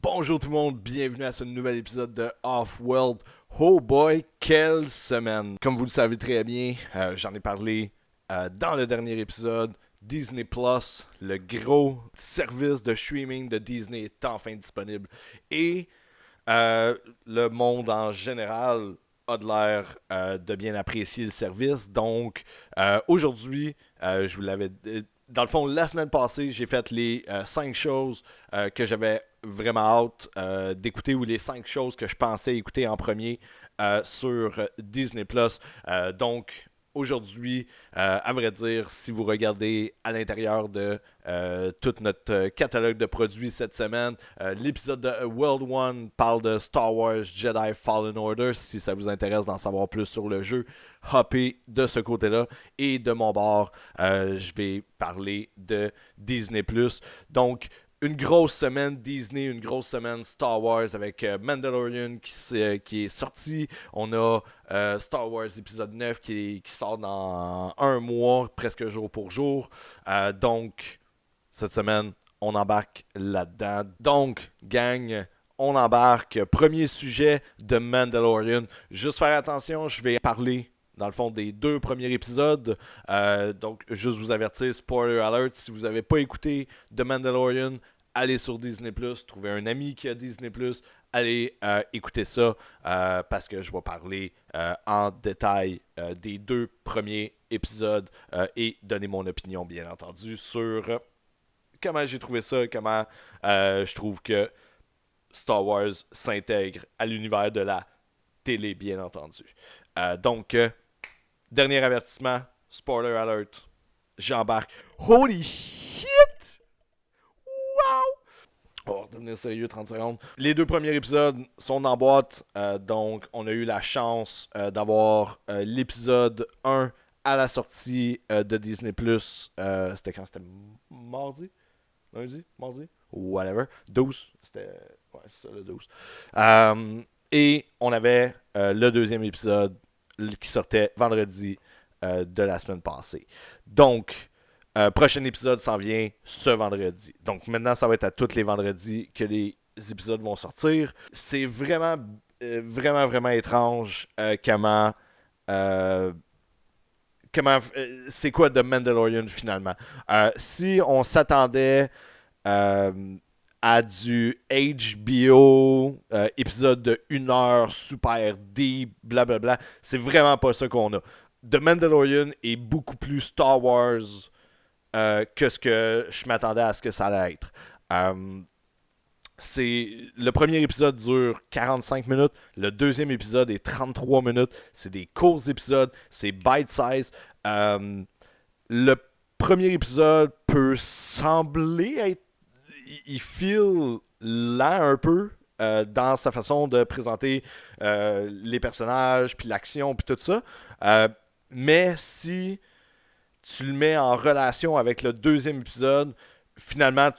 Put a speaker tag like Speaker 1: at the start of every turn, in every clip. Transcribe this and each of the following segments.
Speaker 1: Bonjour tout le monde, bienvenue à ce nouvel épisode de Off-World. Oh boy, quelle semaine! Comme vous le savez très bien, j'en ai parlé dans le dernier épisode. Disney Plus, le gros service de streaming de Disney est enfin disponible. Et le monde en général a de l'air de bien apprécier le service. Donc, aujourd'hui, je vous l'avais. Dans le fond, la semaine passée, j'ai fait les 5 choses que j'avais vraiment hâte d'écouter ou les 5 choses que je pensais écouter en premier sur Disney Plus. Donc, aujourd'hui, à vrai dire, si vous regardez à l'intérieur de tout notre catalogue de produits cette semaine, l'épisode de World One parle de Star Wars Jedi Fallen Order. Si ça vous intéresse d'en savoir plus sur le jeu, hoppez de ce côté-là. Et de mon bord, je vais parler de Disney+. Donc, une grosse semaine Disney, une grosse semaine Star Wars avec Mandalorian qui est sorti. On a Star Wars épisode 9 qui sort dans un mois, presque jour pour jour. Donc, cette semaine, on embarque là-dedans. Donc, gang, on embarque. Premier sujet de Mandalorian. Juste faire attention, je vais parler dans le fond des 2 premiers épisodes. Donc, juste vous avertir, spoiler alert, si vous n'avez pas écouté The Mandalorian, allez sur Disney+, trouvez un ami qui a Disney+, allez écouter ça parce que je vais parler en détail des 2 premiers épisodes et donner mon opinion, bien entendu, sur comment j'ai trouvé ça, comment je trouve que Star Wars s'intègre à l'univers de la télé, bien entendu. Donc, dernier avertissement, spoiler alert, j'embarque. Holy shit! Wow! On va redevenir sérieux 30 secondes. Les 2 premiers épisodes sont en boîte, donc on a eu la chance d'avoir l'épisode 1 à la sortie de Disney+. C'était quand? C'était mardi? Lundi? Mardi? Whatever. 12. C'était... Ouais, c'est ça, le 12. Et on avait le deuxième épisode qui sortait vendredi de la semaine passée. Donc, prochain épisode s'en vient ce vendredi. Donc maintenant, ça va être à tous les vendredis que les épisodes vont sortir. C'est vraiment, vraiment étrange euh, c'est quoi The Mandalorian finalement. Si on s'attendait euh, à du HBO, épisode de 1 heure, super deep, blablabla, c'est vraiment pas ça qu'on a. The Mandalorian est beaucoup plus Star Wars que ce que je m'attendais à ce que ça allait être. Euh, le premier épisode dure 45 minutes, le deuxième épisode est 33 minutes. C'est des courts épisodes, c'est bite size. Le premier épisode peut sembler être, il feel lent un peu dans sa façon de présenter les personnages, puis l'action, puis tout ça. Mais si tu le mets en relation avec le deuxième épisode, finalement,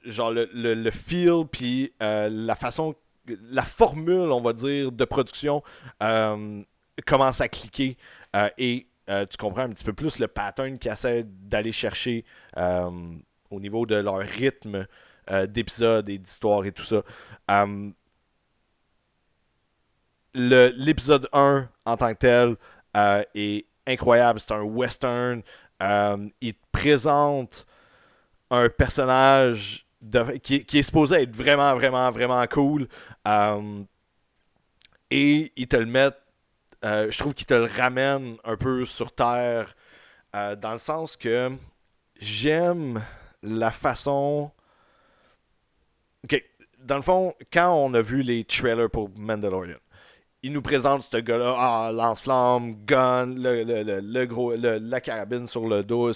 Speaker 1: genre le feel puis la façon, la formule, on va dire, de production commence à cliquer et tu comprends un petit peu plus le pattern qu'ils essaient d'aller chercher euh, au niveau de leur rythme d'épisode et d'histoire et tout ça. Euh, L'épisode 1 en tant que tel est incroyable. C'est un western. Il te présente un personnage qui est supposé être vraiment cool. Euh, et il te le met. Je trouve qu'il te le ramène un peu sur terre. Dans le sens que j'aime la façon. Ok, dans le fond, quand on a vu les trailers pour Mandalorian, il nous présente ce gars-là, lance-flamme, gun, la carabine sur le dos,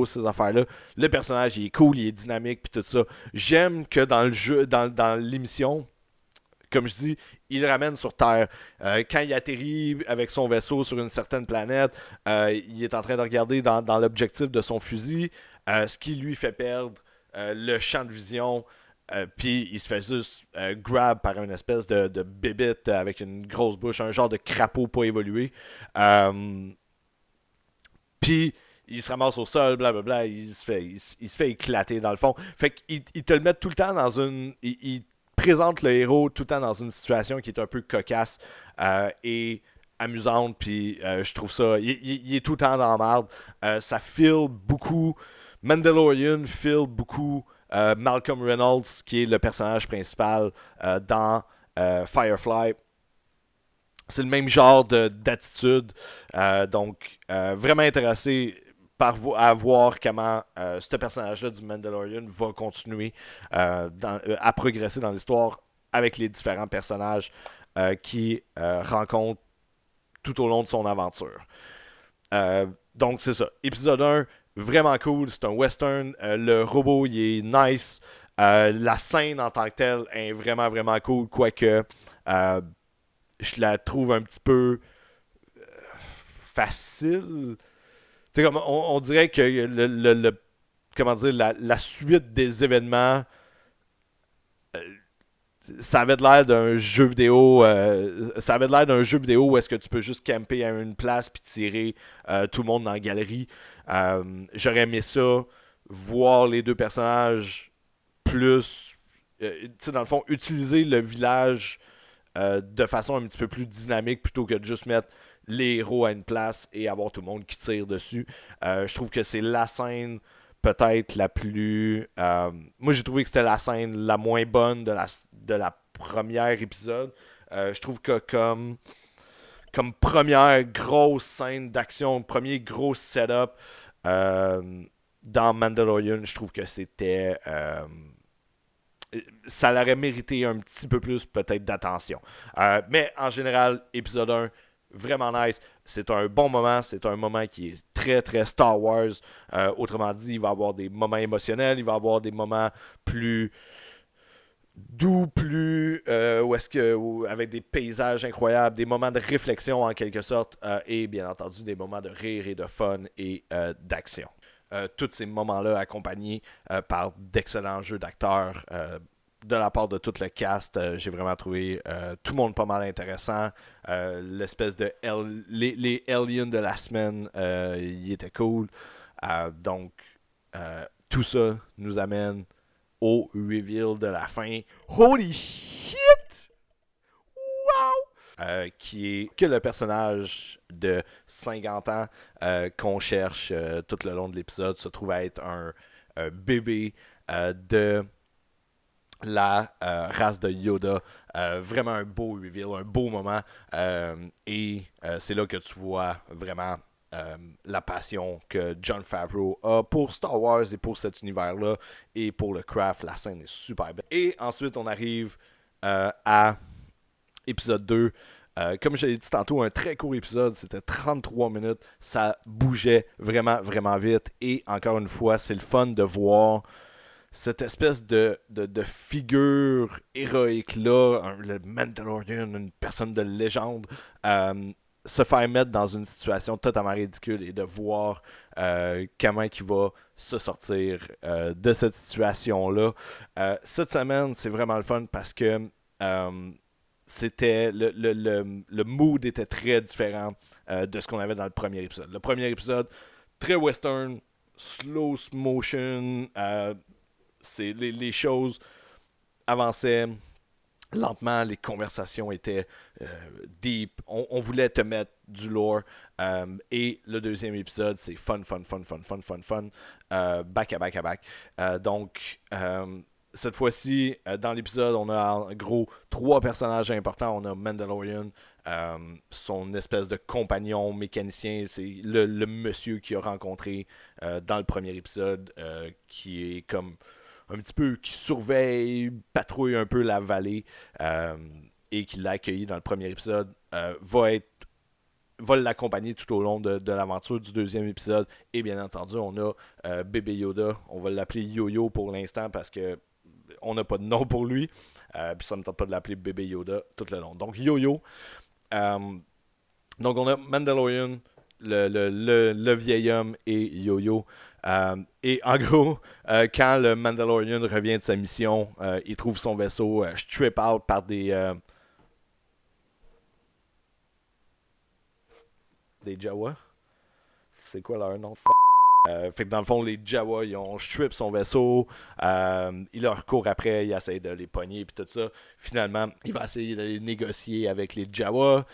Speaker 1: ces affaires-là. Le personnage, il est cool, il est dynamique, puis tout ça. J'aime que dans le jeu, dans l'émission, comme je dis, il le ramène sur Terre. Quand il atterrit avec son vaisseau sur une certaine planète, il est en train de regarder dans l'objectif de son fusil, ce qui lui fait perdre le champ de vision. Puis il se fait juste grab par une espèce de bébite avec une grosse bouche, un genre de crapaud pas évolué. Euh, Puis il se ramasse au sol, blablabla, il se fait éclater dans le fond. Fait qu'ils te le mettent tout le temps dans une... Ils présentent le héros tout le temps dans une situation qui est un peu cocasse et amusante, puis je trouve ça... Il est tout le temps dans la merde. Ça feel beaucoup... Mandalorian feel beaucoup Malcolm Reynolds, qui est le personnage principal dans Firefly. C'est le même genre d'attitude. Donc, vraiment intéressé à voir comment ce personnage-là du Mandalorian va continuer à progresser dans l'histoire avec les différents personnages qu'il rencontre tout au long de son aventure. Donc, c'est ça. Épisode 1, vraiment cool. C'est un western. Le robot, il est nice. La scène en tant que telle est vraiment, vraiment cool. Quoique, je la trouve un petit peu facile. Tu sais, comme on dirait que comment dire, la suite des événements, euh, ça avait l'air d'un jeu vidéo. Ça avait l'air d'un jeu vidéo où est-ce que tu peux juste camper à une place puis tirer tout le monde dans la galerie. J'aurais aimé ça, voir les deux personnages plus. Tu sais, dans le fond, utiliser le village de façon un petit peu plus dynamique plutôt que de juste mettre les héros à une place et avoir tout le monde qui tire dessus. Je trouve que c'est la scène peut-être la plus... moi, j'ai trouvé que c'était la scène la moins bonne de la première épisode. Je trouve que comme première grosse scène d'action, premier gros setup dans Mandalorian, je trouve que c'était... ça l'aurait mérité un petit peu plus peut-être d'attention. Mais en général, épisode 1, vraiment nice. C'est un bon moment. C'est un moment qui est très, très Star Wars. Autrement dit, il va y avoir des moments émotionnels. Il va y avoir des moments plus doux, plus avec des paysages incroyables, des moments de réflexion en quelque sorte, et bien entendu des moments de rire et de fun et d'action. Tous ces moments-là accompagnés par d'excellents jeux d'acteurs de la part de tout le cast. J'ai vraiment trouvé tout le monde pas mal intéressant. L'espèce de les aliens de la semaine, il était cool. Donc, tout ça nous amène au reveal de la fin. Holy shit! Wow! Qui est que le personnage de 50 ans qu'on cherche tout le long de l'épisode se trouve à être un bébé de la race de Yoda. Vraiment un beau reveal, un beau moment. Et c'est là que tu vois vraiment la passion que Jon Favreau a pour Star Wars et pour cet univers-là et pour le craft. La scène est super belle. Et ensuite, on arrive à épisode 2. Comme je l'ai dit tantôt, un très court épisode, c'était 33 minutes. Ça bougeait vraiment, vraiment vite. Et encore une fois, c'est le fun de voir cette espèce de figure héroïque-là, le Mandalorian, une personne de légende, se faire mettre dans une situation totalement ridicule et de voir comment il va se sortir de cette situation-là. Cette semaine, c'est vraiment le fun parce que c'était le mood était très différent de ce qu'on avait dans le premier épisode. Le premier épisode, très western, slow motion, les choses avançaient lentement, les conversations étaient deep. On voulait te mettre du lore. Et le deuxième épisode, c'est fun, fun, fun, fun, fun, fun, fun. Back à back à back. Donc, cette fois-ci, dans l'épisode, on a en gros 3 personnages importants. On a Mandalorian, son espèce de compagnon mécanicien, c'est le monsieur qu'il a rencontré dans le premier épisode, qui est comme un petit peu, qui surveille, patrouille un peu la vallée, et qui l'a accueilli dans le premier épisode, va l'accompagner tout au long de l'aventure du deuxième épisode. Et bien entendu, on a bébé Yoda. On va l'appeler Yo-Yo pour l'instant parce que on n'a pas de nom pour lui. Puis ça ne me tente pas de l'appeler bébé Yoda tout le long. Donc Yo-Yo. Donc on a Mandalorian, le vieil homme et Yo-Yo. Et en gros, quand le Mandalorian revient de sa mission, il trouve son vaisseau strip out par des Jawa. C'est quoi leur nom? Fait que dans le fond, les Jawa, ils ont strip son vaisseau. Il leur court après, il essaie de les pogner puis tout ça. Finalement, il va essayer de les négocier avec les Jawa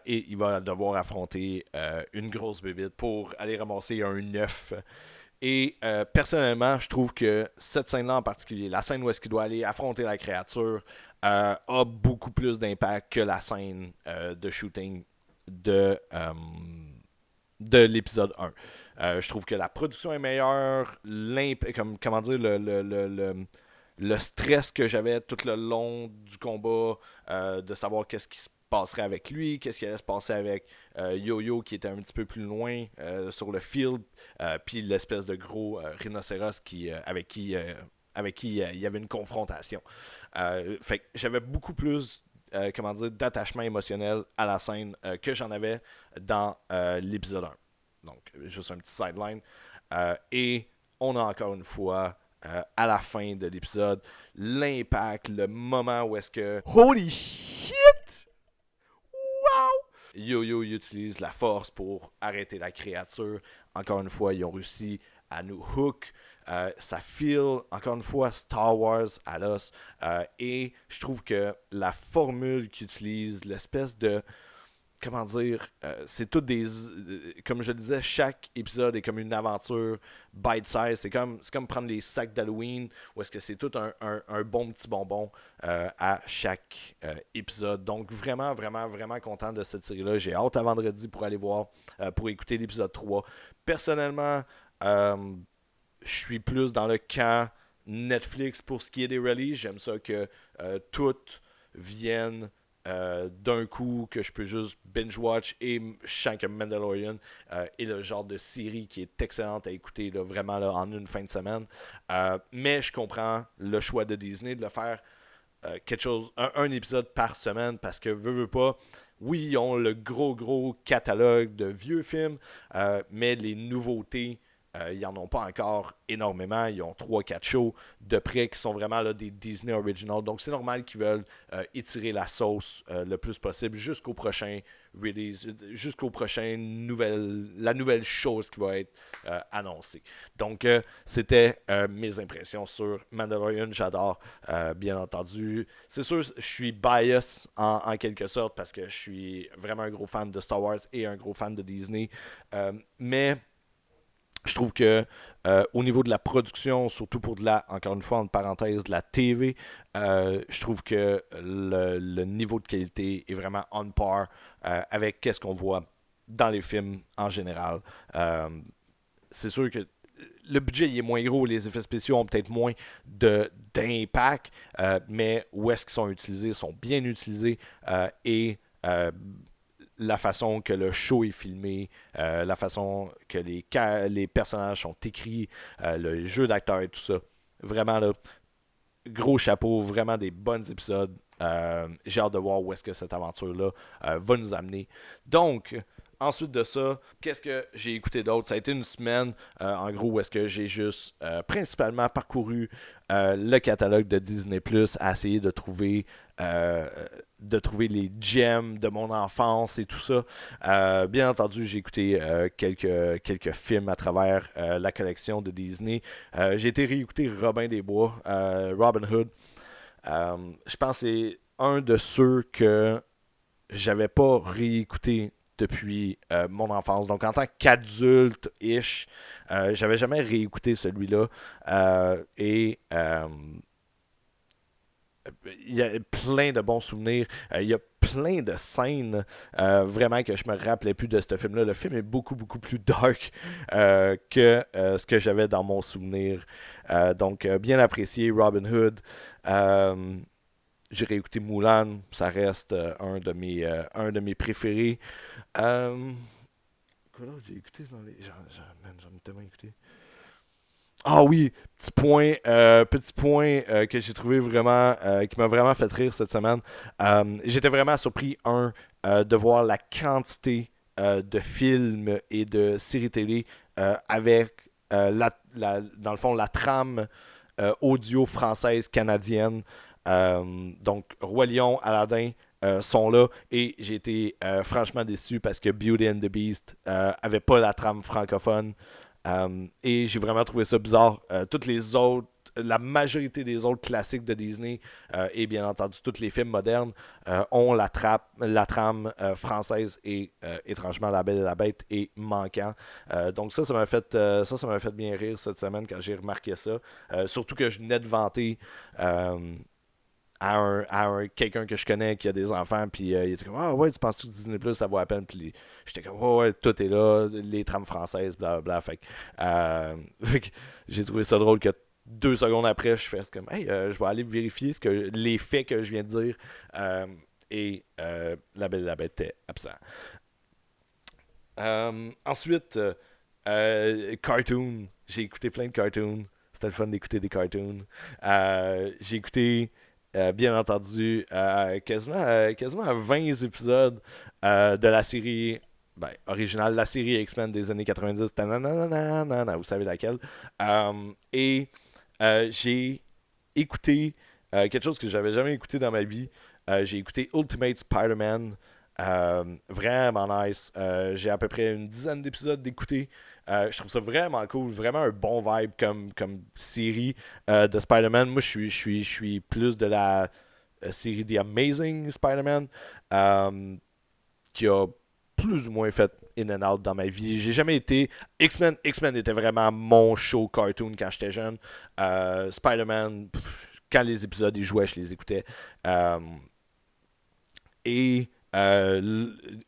Speaker 1: et il va devoir affronter une grosse bébite pour aller ramasser un œuf. Et personnellement, je trouve que cette scène-là en particulier, la scène où est-ce qu'il doit aller affronter la créature, a beaucoup plus d'impact que la scène de shooting de, euh, de l'épisode 1. Je trouve que la production est meilleure, comment dire, le stress que j'avais tout le long du combat, de savoir qu'est-ce qui se passerait avec lui, qu'est-ce qui allait se passer avec Yo-Yo qui était un petit peu plus loin sur le field, puis l'espèce de gros rhinocéros avec qui il y avait une confrontation. Fait que j'avais beaucoup plus comment dire, d'attachement émotionnel à la scène que j'en avais dans l'épisode 1. Donc, juste un petit sideline. Et on a encore une fois, à la fin de l'épisode, l'impact, le moment où est-ce que Holy shit! Wow! Yo-Yo utilise la force pour arrêter la créature. Encore une fois, ils ont réussi à nous hook. Ça feel, encore une fois, Star Wars à l'os. Et je trouve que la formule qu'ils utilisent, l'espèce de comment dire, c'est tout des. Comme je le disais, chaque épisode est comme une aventure bite-size. C'est comme prendre les sacs d'Halloween, où est-ce que c'est tout un bon petit bonbon à chaque épisode. Donc, vraiment, vraiment, vraiment content de cette série-là. J'ai hâte à vendredi pour aller voir, pour écouter l'épisode 3. Personnellement, je suis plus dans le camp Netflix pour ce qui est des releases. J'aime ça que toutes viennent d'un coup, que je peux juste binge-watch, et je sens que Mandalorian est le genre de série qui est excellente à écouter là, vraiment là, en une fin de semaine. Mais je comprends le choix de Disney de le faire quelque chose, un épisode par semaine, parce que veux pas, oui, ils ont le gros catalogue de vieux films, mais les nouveautés, ils n'en ont pas encore énormément. Ils ont 3-4 shows de près qui sont vraiment là, des Disney Original. Donc, c'est normal qu'ils veulent étirer la sauce le plus possible jusqu'au prochain release, jusqu'au prochain la nouvelle chose qui va être annoncée. Donc, c'était mes impressions sur Mandalorian. J'adore, bien entendu. C'est sûr, je suis bias en quelque sorte parce que je suis vraiment un gros fan de Star Wars et un gros fan de Disney. Mais je trouve que au niveau de la production, surtout pour encore une fois, en parenthèse, de la TV, je trouve que le niveau de qualité est vraiment on par avec qu'est-ce qu'on voit dans les films en général. C'est sûr que le budget il est moins gros, les effets spéciaux ont peut-être moins d'impact, mais où est-ce qu'ils sont utilisés, sont bien utilisés et la façon que le show est filmé, la façon que les personnages sont écrits, le jeu d'acteur et tout ça. Vraiment, là, gros chapeau, vraiment des bons épisodes. J'ai hâte de voir où est-ce que cette aventure-là va nous amener. Donc, ensuite de ça, qu'est-ce que j'ai écouté d'autre? Ça a été une semaine, en gros, où est-ce que j'ai juste principalement parcouru le catalogue de Disney+, à essayer euh, de trouver les gems de mon enfance et tout ça. Bien entendu, j'ai écouté quelques films à travers la collection de Disney. J'ai été réécouter Robin des Bois, Robin Hood. Je pense que c'est un de ceux que j'avais pas réécouté depuis mon enfance. Donc, en tant qu'adulte-ish, j'avais jamais réécouté celui-là. Et il y a plein de bons souvenirs. Il y a plein de scènes vraiment que je me rappelais plus de ce film-là. Le film est beaucoup plus dark que ce que j'avais dans mon souvenir. Donc, bien apprécié, Robin Hood. J'ai réécouté Mulan, ça reste un de mes préférés. Quoi d'autre j'ai écouté dans les. J'en ai tellement écouté. Ah oui, petit point que j'ai trouvé vraiment, qui m'a vraiment fait rire cette semaine. J'étais vraiment surpris, de voir la quantité de films et de séries télé avec, dans le fond, la trame audio française canadienne. Donc, Roi Lion, Aladdin sont là et j'ai été franchement déçu parce que Beauty and the Beast avait pas la trame francophone. Et j'ai vraiment trouvé ça bizarre. Toutes les autres, la majorité des autres classiques de Disney et bien entendu tous les films modernes ont la trame française et étrangement La Belle et la Bête est manquant. Donc ça m'a fait ça m'a fait bien rire cette semaine quand j'ai remarqué ça. Surtout que je venais de vanter quelqu'un que je connais qui a des enfants, puis il était comme ah ouais, tu penses que Disney Plus ça vaut la peine, puis j'étais comme ouais, tout est là, les trames françaises, blablabla. Fait que j'ai trouvé ça drôle que 2 secondes après, je fais comme hey, je vais aller vérifier les faits que je viens de dire, et La Belle et la Bête était absent. Ensuite, cartoon. J'ai écouté plein de cartoons. C'était le fun d'écouter des cartoons. J'ai écouté, bien entendu, quasiment 20 épisodes de la série originale, la série X-Men des années 90. Tananana, vous savez laquelle. Et j'ai écouté quelque chose que j'avais jamais écouté dans ma vie. J'ai écouté Ultimate Spider-Man. Vraiment nice. J'ai à peu près une dizaine d'épisodes d'écouter. Je trouve ça vraiment cool, vraiment un bon vibe comme série de Spider-Man. Moi, je suis plus de la série The Amazing Spider-Man qui a plus ou moins fait in and out dans ma vie. J'ai jamais été. X-Men était vraiment mon show cartoon quand j'étais jeune. Spider-Man, quand les épisodes ils jouaient, je les écoutais. Euh, et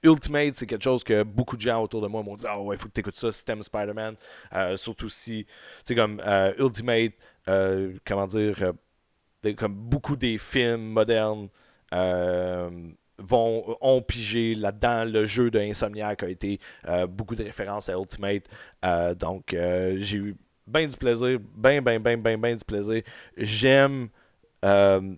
Speaker 1: Ultimate, c'est quelque chose que beaucoup de gens autour de moi m'ont dit ah ouais, il faut que tu écoutes ça si t'aimes Spider-Man. Surtout si, c'est comme Ultimate, comment dire, comme beaucoup des films modernes euh, ont pigé là-dedans. Le jeu de Insomniac a été beaucoup de références à Ultimate. Donc, j'ai eu bien du plaisir, bien du plaisir. J'aime euh,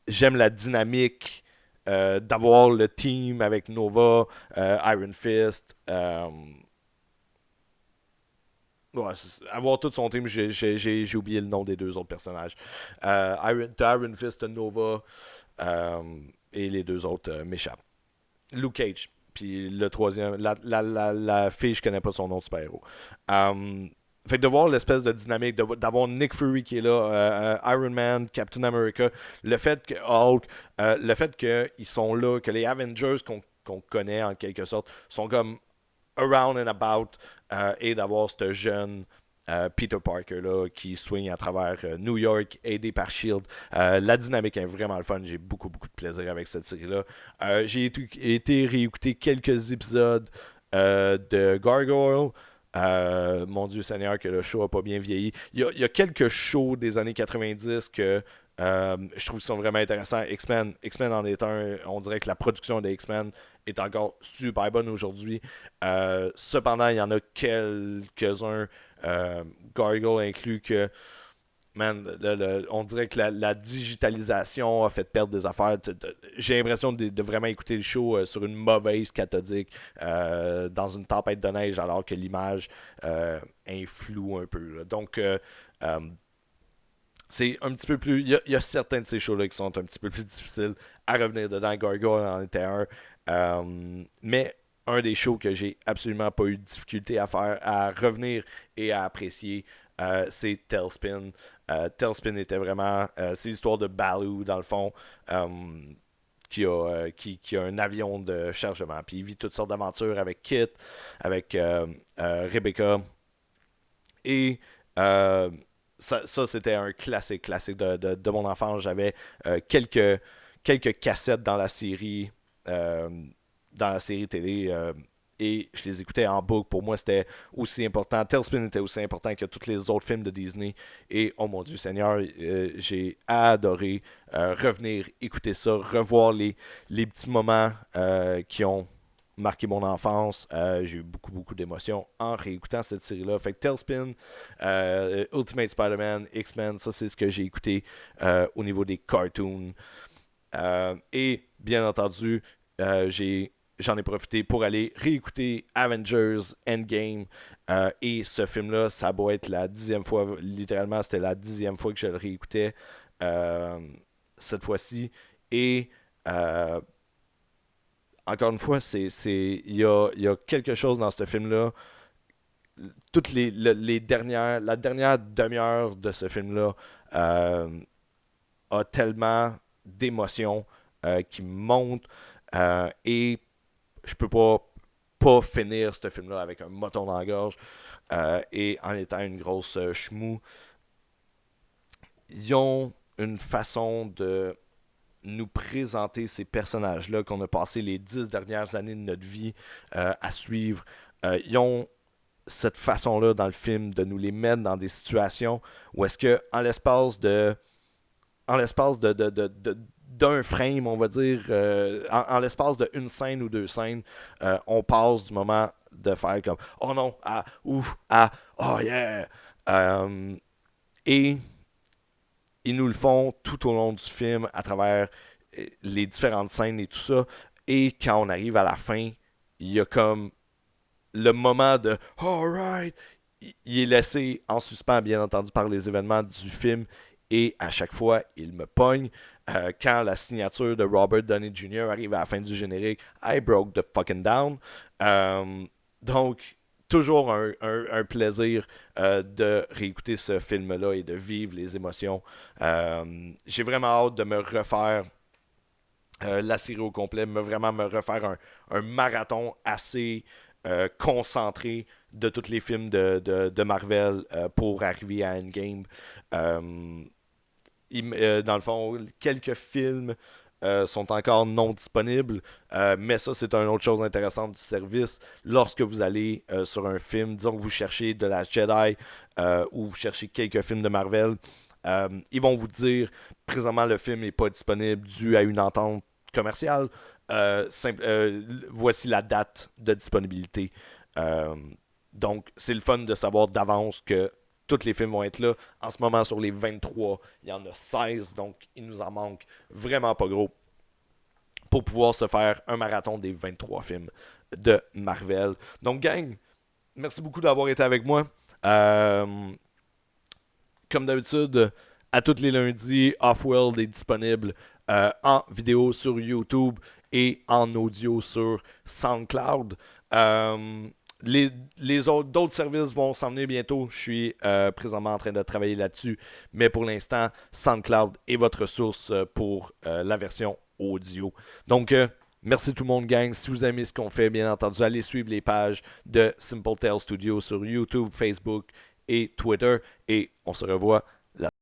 Speaker 1: j'aime la dynamique d'avoir le team avec Nova, Iron Fist. Ouais, avoir tout son team, j'ai oublié le nom des deux autres personnages. Iron Fist, Nova euh, et les deux autres m'échappent. Luke Cage. Puis le troisième, la fille, je connais pas son nom de super-héros. Fait que de voir l'espèce de dynamique, d'avoir Nick Fury qui est là, Iron Man, Captain America, le fait que Hulk, le fait qu'ils sont là, que les Avengers qu'on connaît en quelque sorte sont comme around and about, et d'avoir ce jeune Peter Parker là, qui swing à travers New York, aidé par Shield. La dynamique est vraiment le fun. J'ai beaucoup de plaisir avec cette série-là. J'ai été réécouter quelques épisodes de Gargoyle. Mon Dieu Seigneur, que le show a pas bien vieilli. Il y a quelques shows des années 90 que je trouve qu'ils sont vraiment intéressants. X-Men en est un. On dirait que la production des X-Men est encore super bonne aujourd'hui. Cependant, il y en a quelques-uns, Gargoyle inclus, que man, on dirait que la digitalisation a fait perdre des affaires. J'ai l'impression de vraiment écouter le show sur une mauvaise cathodique dans une tempête de neige alors que l'image influe un peu. Là. Donc, euh, c'est un petit peu plus. Il y a certains de ces shows-là qui sont un petit peu plus difficiles à revenir dedans. Gargoyle en était un. Mais un des shows que j'ai absolument pas eu de difficulté à faire, à revenir et à apprécier, c'est Tailspin. Tailspin était vraiment. C'est l'histoire de Baloo, dans le fond, qui a un avion de chargement. Puis il vit toutes sortes d'aventures avec Kit, avec Rebecca. Et ça, c'était un classique de mon enfance. J'avais quelques cassettes euh, dans la série télé, et je les écoutais en boucle. Pour moi, c'était aussi important. Tailspin était aussi important que tous les autres films de Disney. Et oh mon Dieu Seigneur, j'ai adoré revenir écouter ça, revoir les petits moments qui ont marqué mon enfance. J'ai eu beaucoup d'émotions en réécoutant cette série-là. Fait que Tailspin, Ultimate Spider-Man, X-Men, ça c'est ce que j'ai écouté au niveau des cartoons. Et bien entendu, j'en ai profité pour aller réécouter Avengers Endgame. Et ce film-là, ça doit être la 10e fois, littéralement, c'était la 10e fois que je le réécoutais cette fois-ci. Et euh, encore une fois, il y a quelque chose dans ce film-là. la dernière demi-heure de ce film-là a tellement d'émotions qui montent et je peux pas finir ce film-là avec un moton dans la gorge et en étant une grosse chmou. Ils ont une façon de nous présenter ces personnages-là qu'on a passé les 10 dernières années de notre vie à suivre. Ils ont cette façon-là dans le film de nous les mettre dans des situations où est-ce que d'un frame, on va dire, en l'espace d'une scène ou deux scènes, on passe du moment de faire comme oh non, ah, ouf, ah, oh yeah. Euh, et ils nous le font tout au long du film à travers les différentes scènes et tout ça. Et quand on arrive à la fin, il y a comme le moment de alright, il est laissé en suspens, bien entendu, par les événements du film. Et à chaque fois, il me pogne. Quand la signature de Robert Downey Jr. arrive à la fin du générique, I broke the fucking down. Donc, toujours un plaisir de réécouter ce film-là et de vivre les émotions. J'ai vraiment hâte de me refaire la série au complet, vraiment me refaire un marathon assez concentré de tous les films de Marvel pour arriver à Endgame. Euh, dans le fond, quelques films sont encore non disponibles, mais ça, c'est une autre chose intéressante du service. Lorsque vous allez sur un film, disons que vous cherchez de la Jedi ou vous cherchez quelques films de Marvel, ils vont vous dire présentement le film n'est pas disponible dû à une entente commerciale. Voici la date de disponibilité. Euh, donc, c'est le fun de savoir d'avance que tous les films vont être là. En ce moment, sur les 23, il y en a 16, donc il nous en manque vraiment pas gros pour pouvoir se faire un marathon des 23 films de Marvel. Donc, gang, merci beaucoup d'avoir été avec moi. Comme d'habitude, à tous les lundis, Off-World est disponible en vidéo sur YouTube et en audio sur SoundCloud. D'autres services vont s'en venir bientôt. Je suis présentement en train de travailler là-dessus. Mais pour l'instant, SoundCloud est votre source pour la version audio. Donc, merci tout le monde, gang. Si vous aimez ce qu'on fait, bien entendu, allez suivre les pages de Simple Tale Studio sur YouTube, Facebook et Twitter. Et on se revoit